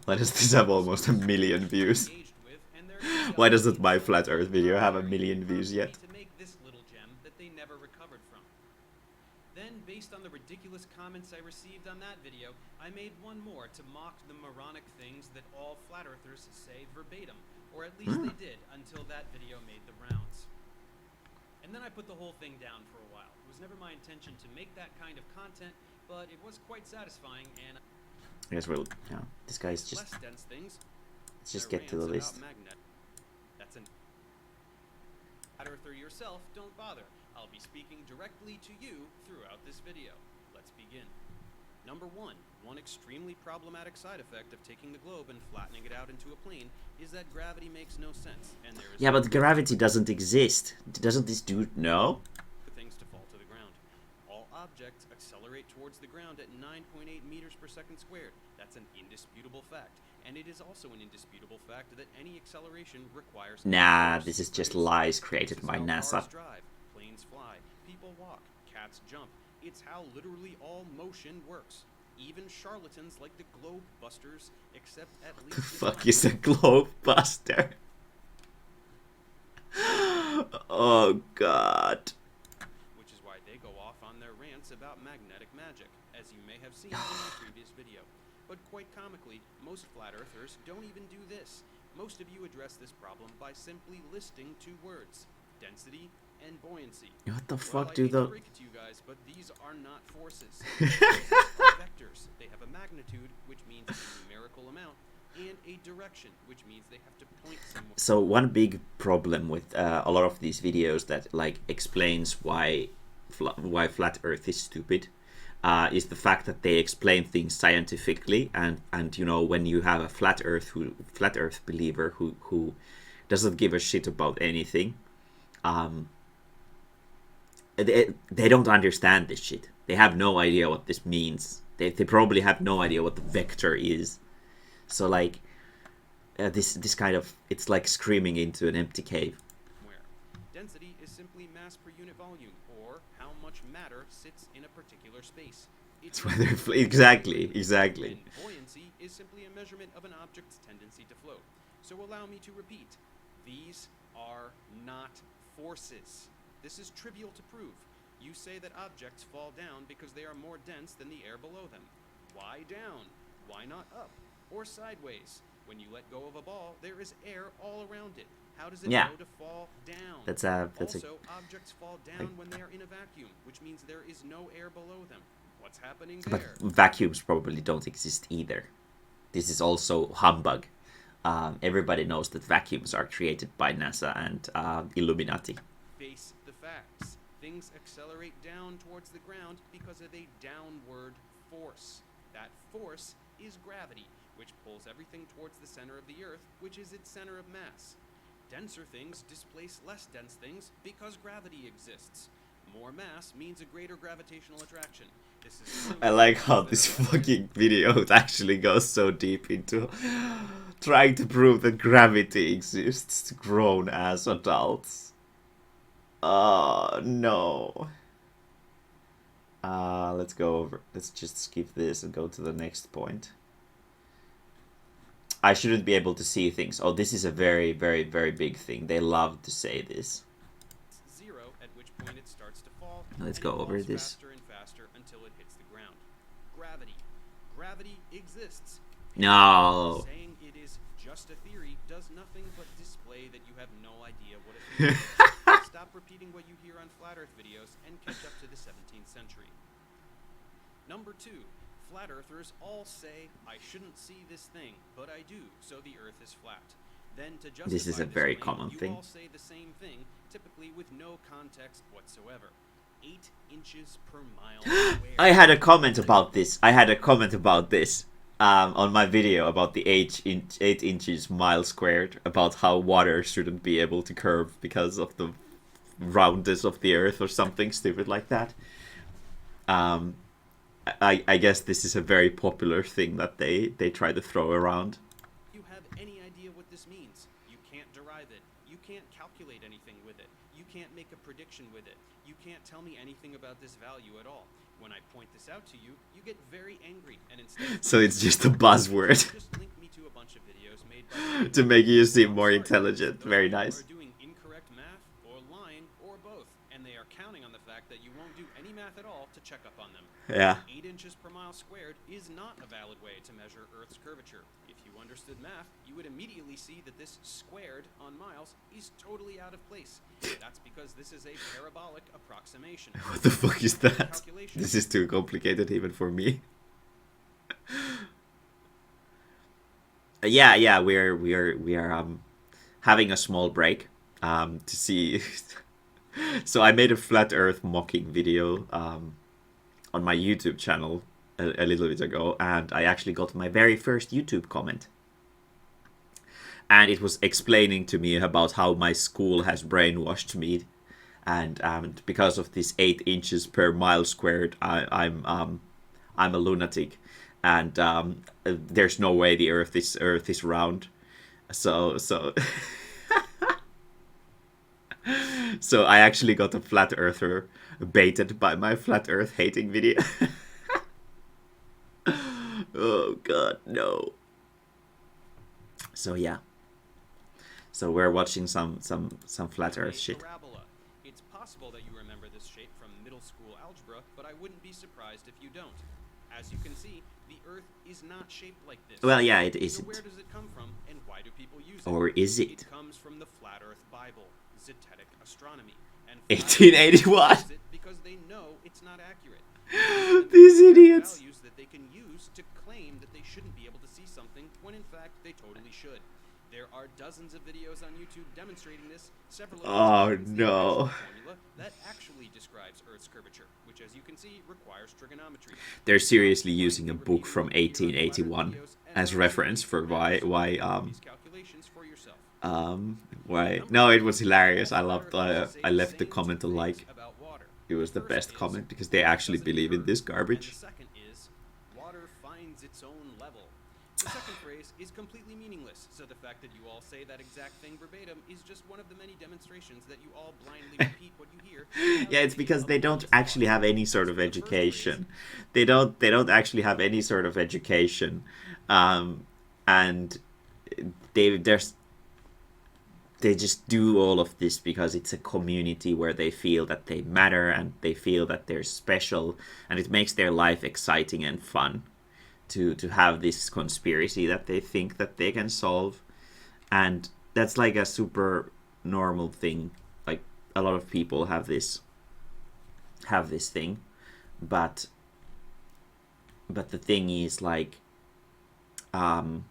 Why does this have almost a million views? Why doesn't my flat earth video have a million views yet? Then, based on the ridiculous comments I received on that video, I made one more to mock the moronic things that all flat earthers say verbatim, or at least they did until that video made the rounds. And then I put the whole thing down for a while. It was never my intention to make that kind of content, but it was quite satisfying, and I guess we'll, yeah, this guy is just, less dense things. let's just get to the list. That's an flat earther yourself, don't bother. I'll be speaking directly to you throughout this video. Let's begin. Number one extremely problematic side effect of taking the globe and flattening it out into a plane is that gravity makes no sense, and there is yeah, but gravity doesn't exist. Doesn't this dude know? Things to fall to the ground. All objects accelerate towards the ground at 9.8 meters per second squared. That's an indisputable fact. And it is also an indisputable fact that any acceleration requires... Nah, this is just lies created by NASA. Cars drive, planes fly, people walk, cats jump. It's how literally all motion works. Even charlatans like the globe busters accept at least... The fuck is a globe buster? Oh god. Which is why they go off on their rants about magnetic magic, as you may have seen in my previous video. But quite comically, most flat earthers don't even do this. Most of you address this problem by simply listing two words: density and buoyancy. What the Well, fuck I do hate to the... break it to you guys, but these are not forces. These are vectors. They have a magnitude, which means a numerical amount, and a direction, which means they have to point somewhere. So one big problem with a lot of these videos that like explains why flat Earth is stupid is the fact that they explain things scientifically, and you know, when you have a flat Earth believer who doesn't give a shit about anything, they don't understand this shit. They have no idea what this means. They probably have no idea what the vector is. So like this kind of, it's like screaming into an empty cave. Density is simply mass per unit volume, or how much matter sits in a particular space. It's whether exactly. And buoyancy is simply a measurement of an object's tendency to float. So allow me to repeat: these are not forces. This is trivial to prove. You say that objects fall down because they are more dense than the air below them. Why down? Why not up? Or sideways? When you let go of a ball, there is air all around it. How does it know to fall down? Also, objects fall down when they are in a vacuum, which means there is no air below them. What's happening there? But vacuums probably don't exist either. This is also humbug. Everybody knows that vacuums are created by NASA and Illuminati. Face the facts. Things accelerate down towards the ground because of a downward force. That force is gravity, which pulls everything towards the center of the Earth, which is its center of mass. Denser things displace less dense things because gravity exists. More mass means a greater gravitational attraction. This is I like how this fucking video actually goes so deep into trying to prove that gravity exists to grown-ass adults. Oh, no. Let's just skip this and go to the next point. I shouldn't be able to see things. Oh, this is a very, very, very big thing. They love to say this. Zero, at which point it starts to fall. Let's go over this. Faster and faster until it hits the ground. Gravity. Gravity exists. No. Saying it is just a theory does nothing but display that you have no idea what a theory is. Stop repeating what you hear on flat Earth videos and catch up to the 17th century. Number 2. Flat earthers all say, I shouldn't see this thing, but I do, so the Earth is flat. Then to justify this is a very claim, common you thing. all say the same thing, typically with no context whatsoever. 8 inches per mile squared. I had a comment about this. On my video about the 8 inches mile squared, about how water shouldn't be able to curve because of the roundness of the Earth or something stupid like that. I guess this is a very popular thing that they try to throw around. You have any idea what this means? You can't derive it. You can't calculate anything with it. You can't make a prediction with it. You can't tell me anything about this value at all. When I point this out to you, you get very angry, and instead So it's just a buzzword just link me to a bunch of videos made by to make you seem Well, more sorry, intelligent. those Very people nice. are doing incorrect math or lying or both, and they are counting on the fact that you won't do any math at all to check up on them. Yeah. 8 inches per mile squared is not a valid way to measure Earth's curvature. If you understood math, you would immediately see that this squared on miles is totally out of place. That's because this is a parabolic approximation. What the fuck is that? Calculation. This is too complicated even for me. Yeah, we are having a small break to see. So I made a flat Earth mocking video on my YouTube channel a little bit ago, and I actually got my very first YouTube comment. And it was explaining to me about how my school has brainwashed me, and because of this 8 inches per mile squared, I'm a lunatic, and there's no way the Earth is round. So so I actually got a flat earther baited by my flat Earth hating video. Oh god, no. So yeah. So we're watching some flat Earth shit. Parabola. It's possible that you remember this shape from middle school algebra, but I wouldn't be surprised if you don't. As you can see, the Earth is not shaped like this. Well, yeah, it So isn't. where does it come from, and why do people use it? Or is it? It comes from the Flat Earth Bible, Zetetic Astronomy, and 1881. use it because they know it's not accurate. These idiots. Values that they can use to claim that they shouldn't be able to see something when in fact they totally should. There are dozens of videos on YouTube demonstrating this. Several of Oh, these no. formula that actually describes Earth's curvature, which, as you can see, requires trigonometry. They're seriously using a book from 1881 as reference for why These calculations for yourself. no, it was hilarious. I loved I left the comment a like. About water. It was the First best is, comment because they actually doesn't believe in curve. this And garbage. the second is, water finds its own level. The second phrase is completely meaningless, so the fact that you all say that exact thing verbatim is just one of the many demonstrations that you all blindly repeat what you hear. Yeah, it's because they don't actually have any sort of education. They don't actually have any sort of education, and they just do all of this because it's a community where they feel that they matter and they feel that they're special, and it makes their life exciting and fun to have this conspiracy that they think that they can solve. And that's like a super normal thing. Like a lot of people have this thing, but the thing is, like, the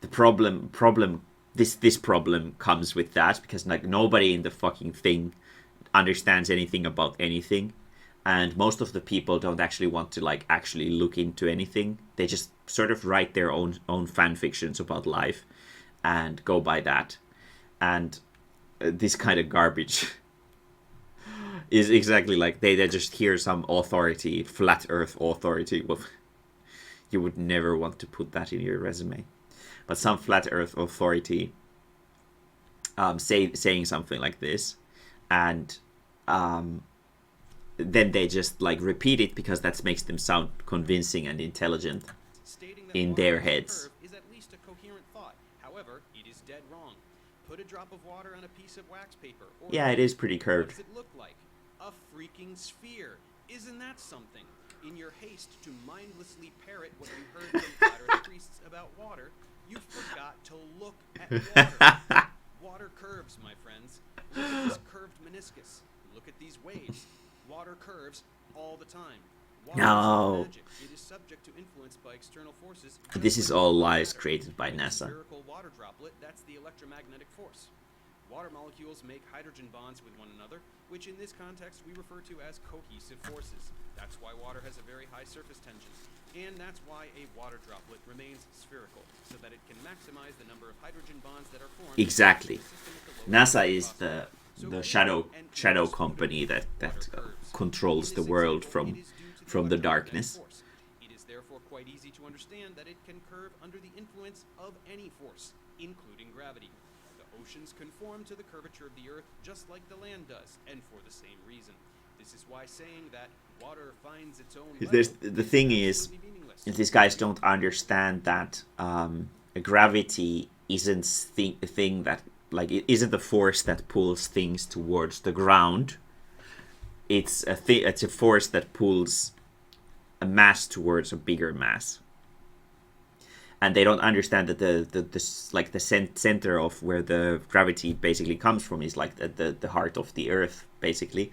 problem this problem comes with that because, like, nobody in the fucking thing understands anything about anything, and most of the people don't actually want to, like, actually look into anything. They just sort of write their own fan fictions about life and go by that. And this kind of garbage is exactly like they just hear some authority, flat Earth authority. Well, you would never want to put that in your resume, but some flat Earth authority saying something like this, and then they just, like, repeat it because that makes them sound convincing and intelligent Stating that in water their has a heads. curve is at least a coherent thought. However, it is dead wrong. Put a drop of water on a piece of wax paper. Or Yeah, it is pretty What curved. does it look like? A freaking sphere. Isn't that something? In your haste to mindlessly parrot what you heard from flat earth priests about water, you forgot to look at water. Water curves, my friends. Look at this curved meniscus. Look at these waves. Water curves all the time. Water No. is not magic. It is subject to influence by external forces. This just is like all dark lies matter. created by In a NASA. spherical water droplet, that's the electromagnetic force. Water molecules make hydrogen bonds with one another, which in this context we refer to as cohesive forces. That's why water has a very high surface tension. And that's why a water droplet remains spherical, so that it can maximize the number of hydrogen bonds that are formed. Exactly. NASA is the the shadow company that controls the world from the darkness. It is therefore quite easy to understand that it can curve under the influence of any force, including gravity. The Oceans conform to the curvature of the Earth just like the land does, and for the same reason. This is why saying that water finds its own level The thing is, absolutely meaningless. these guys don't understand that gravity isn't a thing that, like, it isn't the force that pulls things towards the ground. It's a force that pulls a mass towards a bigger mass. And they don't understand that the center of where the gravity basically comes from is like the heart of the Earth, basically.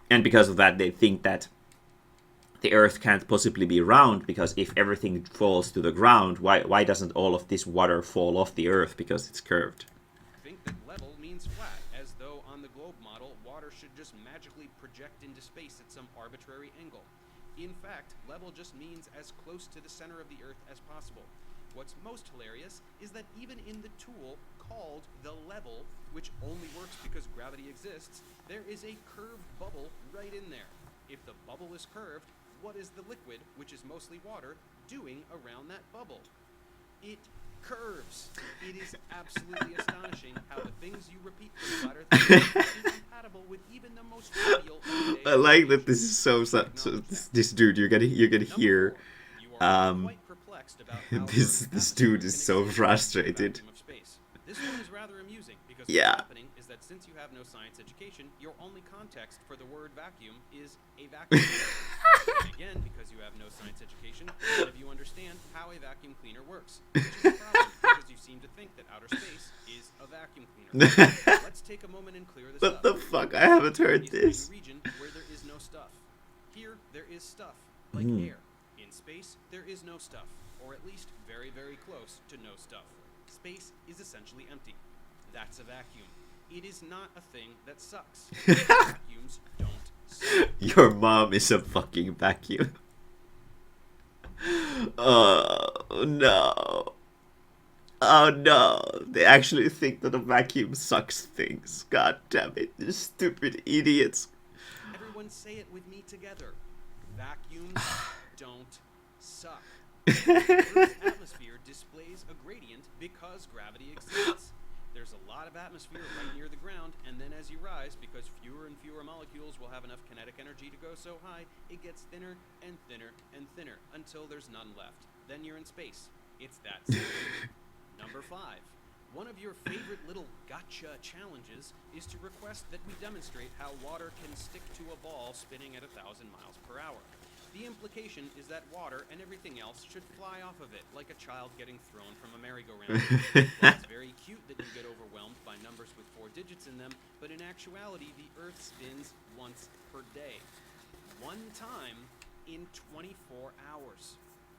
And because of that, they think that the Earth can't possibly be round, because if everything falls to the ground, why doesn't all of this water fall off the Earth? Because it's curved. Think that level means flat, as though on the globe model, water should just magically project into space at some arbitrary angle. In fact, level just means as close to the center of the Earth as possible. What's most hilarious is that even in the tool called the level, which only works because gravity exists, there is a curved bubble right in there. If the bubble is curved, what is the liquid, which is mostly water, doing around that bubble? It curves. It is absolutely astonishing how the things you repeat from flat Earth are incompatible with even the most trivial. I like that this is so this dude, you're gonna hear this dude is so frustrated. This one is rather amusing because Yeah. what's happening is that since you have no science education, your only context for the word vacuum is a vacuum. Again, because you have no science education, none of you understand how a vacuum cleaner works, which is a problem because you seem to think that outer space is a vacuum cleaner. Let's take a moment and clear this What up. the fuck? I haven't heard Is this. a region where there is no stuff. Here, there is stuff, like air. In space, there is no stuff, or at least very, very close to no stuff. Space is essentially empty. That's a vacuum. It is not a thing that sucks. Vacuums don't suck. Your mom is a fucking vacuum. Oh no. Oh no. They actually think that a vacuum sucks things. God damn it. You stupid idiots. Everyone say it with me together. Vacuums don't suck. Earth's atmosphere displays a gradient because gravity exists. There's a lot of atmosphere right near the ground, and then as you rise, because fewer and fewer molecules will have enough kinetic energy to go so high, it gets thinner and thinner and thinner until there's none left. Then you're in space. It's that simple. Number 5. One of your favorite little gotcha challenges is to request that we demonstrate how water can stick to a ball spinning at 1,000 miles per hour. The implication is that water and everything else should fly off of it, like a child getting thrown from a merry-go-round. Well, it's very cute that you get overwhelmed by numbers with 4 digits in them, but in actuality, the Earth spins once per day. One time in 24 hours.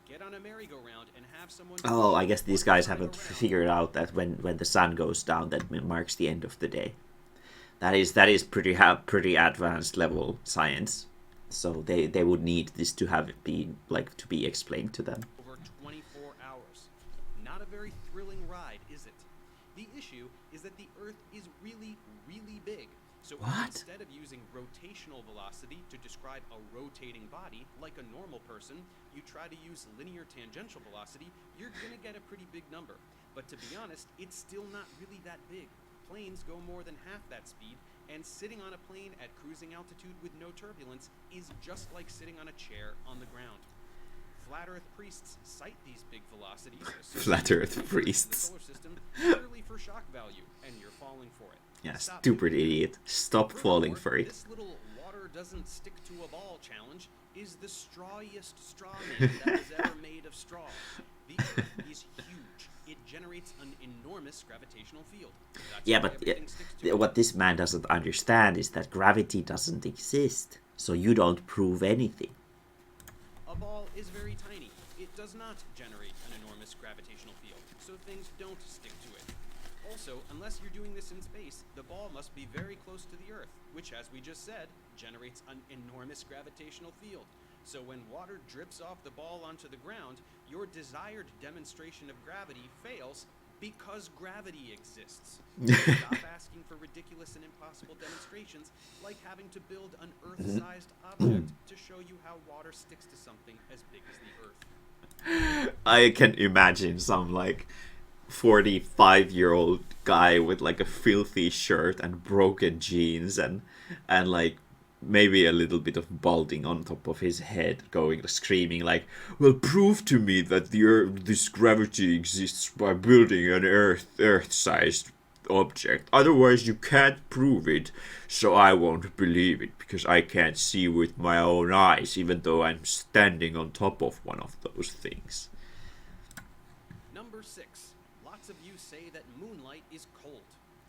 Get on a merry-go-round and have someone... Oh, I guess these guys haven't figured out that when the sun goes down, that marks the end of the day. That is pretty advanced level science. So they would need this to have it be to be explained to them. Over 24 hours. Not a very thrilling ride, is it? The issue is that the Earth is really, really big. So instead of using rotational velocity to describe a rotating body like a normal person, you try to use linear tangential velocity, you're going to get a pretty big number. But to be honest, it's still not really that big. Planes go more than half that speed, and sitting on a plane at cruising altitude with no turbulence is just like sitting on a chair on the ground. Flat Earth priests cite these big velocities Flat Earth priests. in the solar system purely for shock value, and you're falling for it. Yeah, Stop stupid it. idiot. Stop falling for it. This little water doesn't stick to a ball challenge is the strawiest straw man that was ever made of straw. The Earth is huge. It generates an enormous gravitational field. That's Yeah, why but everything sticks to it. what this man doesn't understand is that gravity doesn't exist. So you don't prove anything. A ball is very tiny. It does not generate an enormous gravitational field, so things don't stick to it. Also, unless you're doing this in space, the ball must be very close to the Earth, which, as we just said, generates an enormous gravitational field. So when water drips off the ball onto the ground, your desired demonstration of gravity fails because gravity exists. Stop asking for ridiculous and impossible demonstrations, like having to build an Earth-sized object to show you how water sticks to something as big as the Earth. I can imagine some 45-year-old guy with like a filthy shirt and broken jeans and like maybe a little bit of balding on top of his head, going screaming like, "Well, prove to me that this gravity exists by building an Earth-sized object. Otherwise, you can't prove it. So I won't believe it because I can't see with my own eyes, even though I'm standing on top of one of those things." Number 6. Lots of you say that moonlight is cold.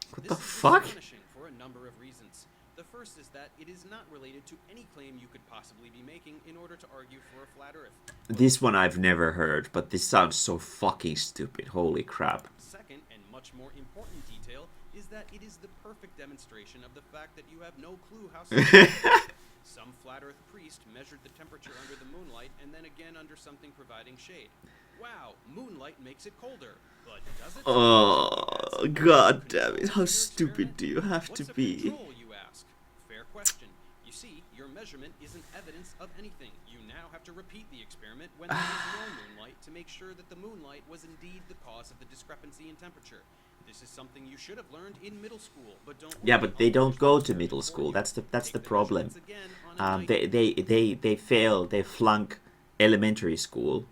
What This the is fuck? astonishing for a number of reasons. The first is that it is not related to any claim you could possibly be making in order to argue for a flat Earth. This one I've never heard, but this sounds so fucking stupid. Holy crap. Second, and much more important detail, is that it is the perfect demonstration of the fact that you have no clue how some flat Earth priest measured the temperature under the moonlight and then again under something providing shade. Wow, moonlight makes it colder, but does it? Oh, god damn it. How stupid do you have to What's a be? control, you ask? Fair question. You see, your measurement isn't evidence of anything. You now have to repeat the experiment when there is no moonlight to make sure that the moonlight was indeed the cause of the discrepancy in temperature. This is something you should have learned in middle school, but don't. Yeah, but they don't go to middle school. That's the problem. They fail. They flunk elementary school,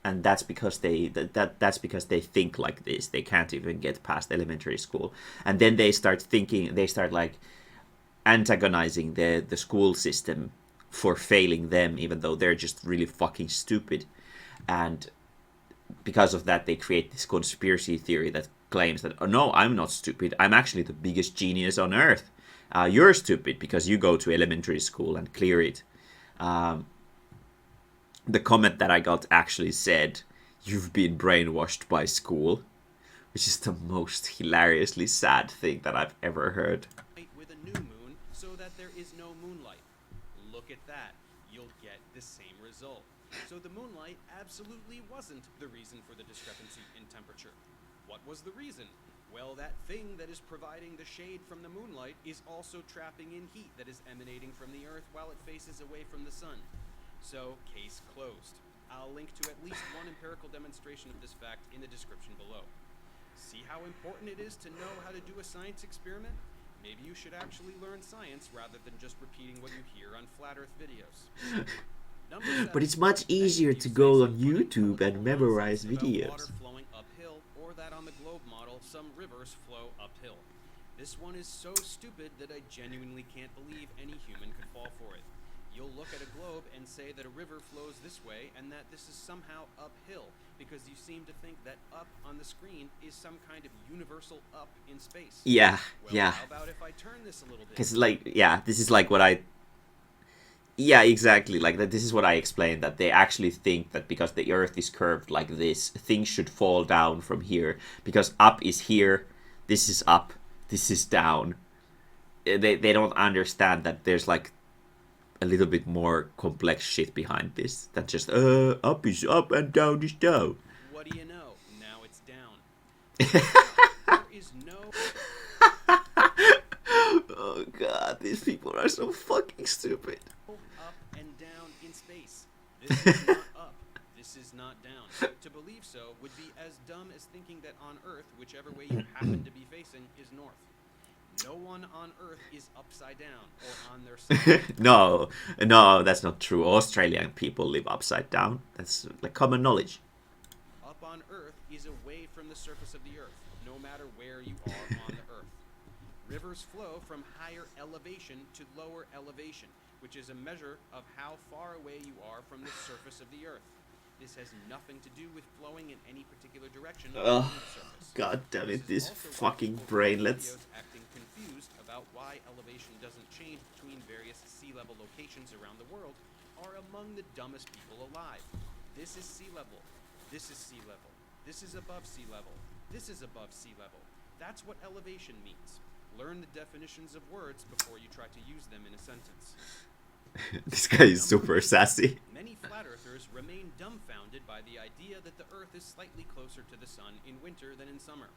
and that's because that's because they think like this. They can't even get past elementary school, and then they start thinking. They start like antagonizing the school system for failing them, even though they're just really fucking stupid, and because of that, they create this conspiracy theory that claims that, oh, no, I'm not stupid. I'm actually the biggest genius on earth. You're stupid because you go to elementary school and clear it. The comment that I got actually said, "You've been brainwashed by school," which is the most hilariously sad thing that I've ever heard. With a new moon so that there is no moonlight. Look at that. You'll get the same result. So the moonlight absolutely wasn't the reason for the discrepancy in temperature. What was the reason? Well, that thing that is providing the shade from the moonlight is also trapping in heat that is emanating from the Earth while it faces away from the sun. So, case closed. I'll link to at least one empirical demonstration of this fact in the description below. See how important it is to know how to do a science experiment? Maybe you should actually learn science rather than just repeating what you hear on flat Earth videos. But it's much easier to go on YouTube and memorize videos. Water flowing uphill, or that on the globe model some rivers flow uphill. This one is so stupid that I genuinely can't believe any human could fall for it. You'll look at a globe and say that a river flows this way and that this is somehow uphill because you seem to think that up on the screen is some kind of universal up in space. Yeah, well, yeah. How about if I turn this a little bit? Because, like, yeah, this is like what I... Yeah, exactly. Like, this is what I explained, that they actually think that because the Earth is curved like this, things should fall down from here. Because up is here, this is up, this is down. They don't understand that there's, like, a little bit more complex shit behind this than just, up is up and down is down. What do you know? Now it's down. There is no... Oh god, these people are so fucking stupid. Up and down in space. This is not up. This is not down. To believe so would be as dumb as thinking that on Earth, whichever way you happen to be facing is north. No one on Earth is upside down or on their side. No, that's not true. Australian people live upside down. That's like common knowledge. Up on Earth is away from the surface of the Earth, no matter where you are on the Earth. Rivers flow from higher elevation to lower elevation, which is a measure of how far away you are from the surface of the Earth. This has nothing to do with flowing in any particular direction on the surface. God damn it, these fucking brainlets. Acting confused about why elevation doesn't change between various sea level locations around the world are among the dumbest people alive. This is sea level. This is sea level. This is above sea level. This is above sea level. That's what elevation means. Learn the definitions of words before you try to use them in a sentence. This guy is super sassy. Many flat earthers remain dumbfounded by the idea that the Earth is slightly closer to the sun in winter than in summer.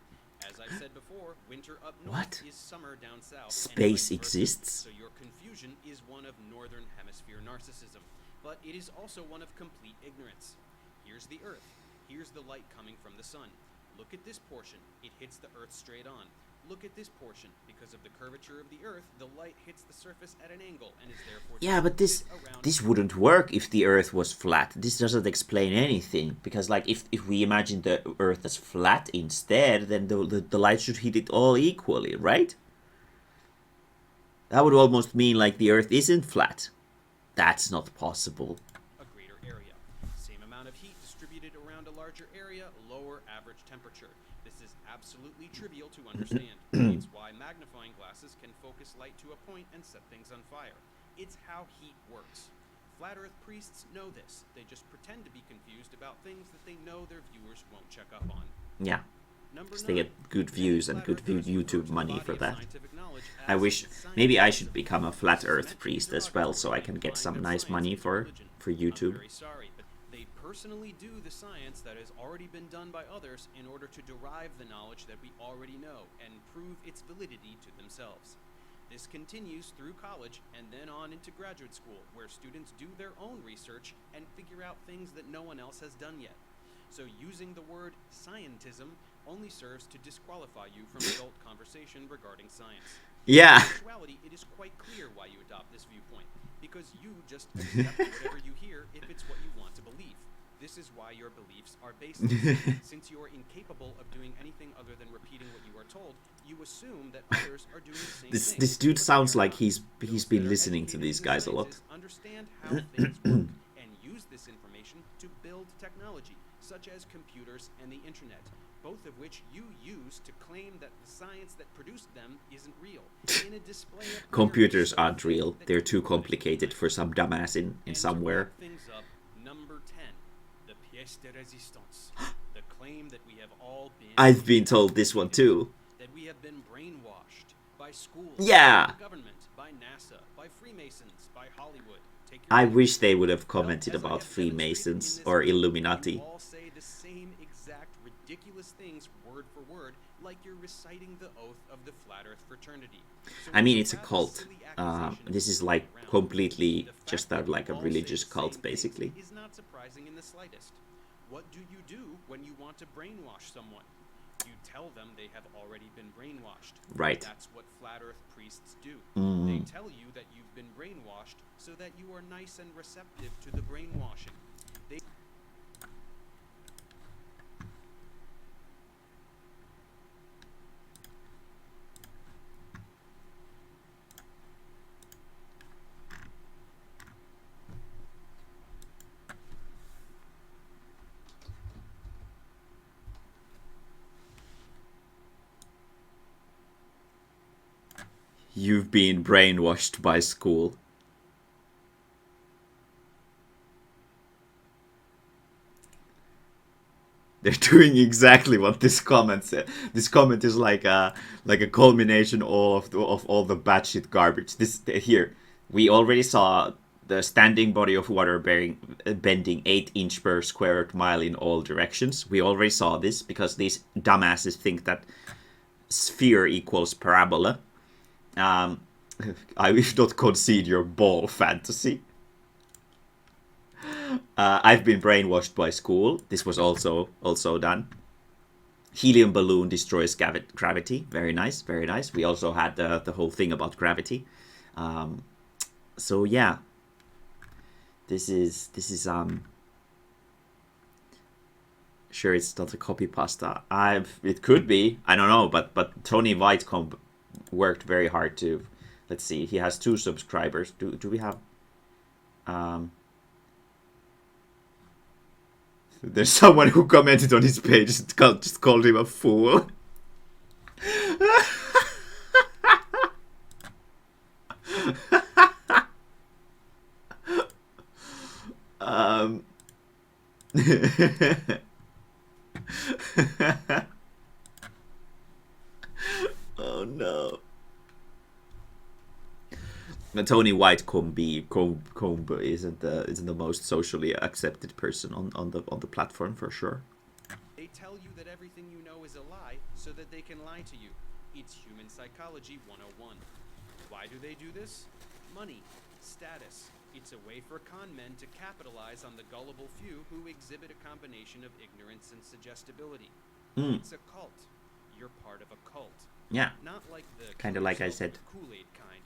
As I've said before, winter up north is summer down south. Space exists? So your confusion is one of northern hemisphere narcissism, but it is also one of complete ignorance. Here's the Earth. Here's the light coming from the sun. Look at this portion. It hits the Earth straight on. Look at this portion. Because of the curvature of the Earth, the light hits the surface at an angle and is therefore Yeah, but distributed around. this wouldn't work if the Earth was flat. This doesn't explain anything, because like if we imagine the Earth as flat instead, then the light should hit it all equally, right? That would almost mean like the Earth isn't flat. That's not possible. A greater area. Same amount of heat distributed around a larger area, lower average temperature. This is absolutely trivial to understand. It's why magnifying glasses can focus light to a point and set things on fire. It's how heat works. Flat Earth priests know this. They just pretend to be confused about things that they know their viewers won't check up on. Yeah. Number Because they get 9. good views and Flat good Earthers YouTube refer to money the for body of that. scientific knowledge I as wish maybe I should scientism. become a flat This is Earth meant to be priest as well, so I can get some derogatory nice line of money science for and religion. YouTube. I'm very sorry, but they personally do the science that has already been done by others in order to derive the knowledge that we already know and prove its validity to themselves. This continues through college and then on into graduate school, where students do their own research and figure out things that no one else has done yet. So using the word scientism only serves to disqualify you from adult conversation regarding science. Yeah. In actuality, it is quite clear why you adopt this viewpoint, because you just accept whatever you hear if it's what you want to believe. This is why your beliefs are baseless. Since you are incapable of doing anything other than repeating what you are told, you assume that others are doing the same thing. This dude but they sounds are like not. he's Those been that are listening to educated these in guys a lot. sciences understand how things work and use this information to build technology, such as computers and the internet, both of which you use to claim that the science that produced them isn't real. In a display of Computers irony, aren't real. that They're you too would complicated recognize. for some dumbass in And to somewhere. wrap things up, number 10, the pièce de résistance, the claim that we have all been I've been told this one too. that we have been brainwashed by schools, Yeah. by the government, by NASA, by Freemasons, by Hollywood. Take your I pick. wish they would have Well, commented as I about have demonstrated in Freemasons this or video, Illuminati. You all say the same exact ridiculous things word for word, like you're reciting the oath of the Flat Earth fraternity. So I mean, when it's a rather cult. silly accusation This is is thrown like around, completely the fact just that like a you all say religious the cult, same things basically. is not surprising in the slightest. What do you do when you want to brainwash someone? You tell them they have already been brainwashed. Right. That's what Flat Earth priests do. Mm. They tell you that you've been brainwashed so that you are nice and receptive to the brainwashing. They You've been brainwashed by school. They're doing exactly what this comment said. This comment is like a culmination of all the batshit garbage. This here, we already saw the standing body of water bending 8 inch per square mile in all directions. We already saw this because these dumbasses think that sphere equals parabola. I will not concede your ball fantasy. I've been brainwashed by school. This was also done. Helium balloon destroys gravity. Very nice, very nice. We also had the whole thing about gravity. So yeah, this is sure it's not a copy pasta. It could be. I don't know, but Tony Whitecomb worked very hard to. Let's see. He has 2 subscribers. Do we have? There's someone who commented on his page just called him a fool. Oh no. Tony Whitecomb isn't the most socially accepted person on the platform for sure. They tell you that everything you know is a lie so that they can lie to you. It's human psychology 101. Why do they do this? Money, status. It's a way for con men to capitalize on the gullible few who exhibit a combination of ignorance and suggestibility. It's a cult. You're part of a cult. Yeah. Not like the Kinda like I yourself said. Kool-Aid kind,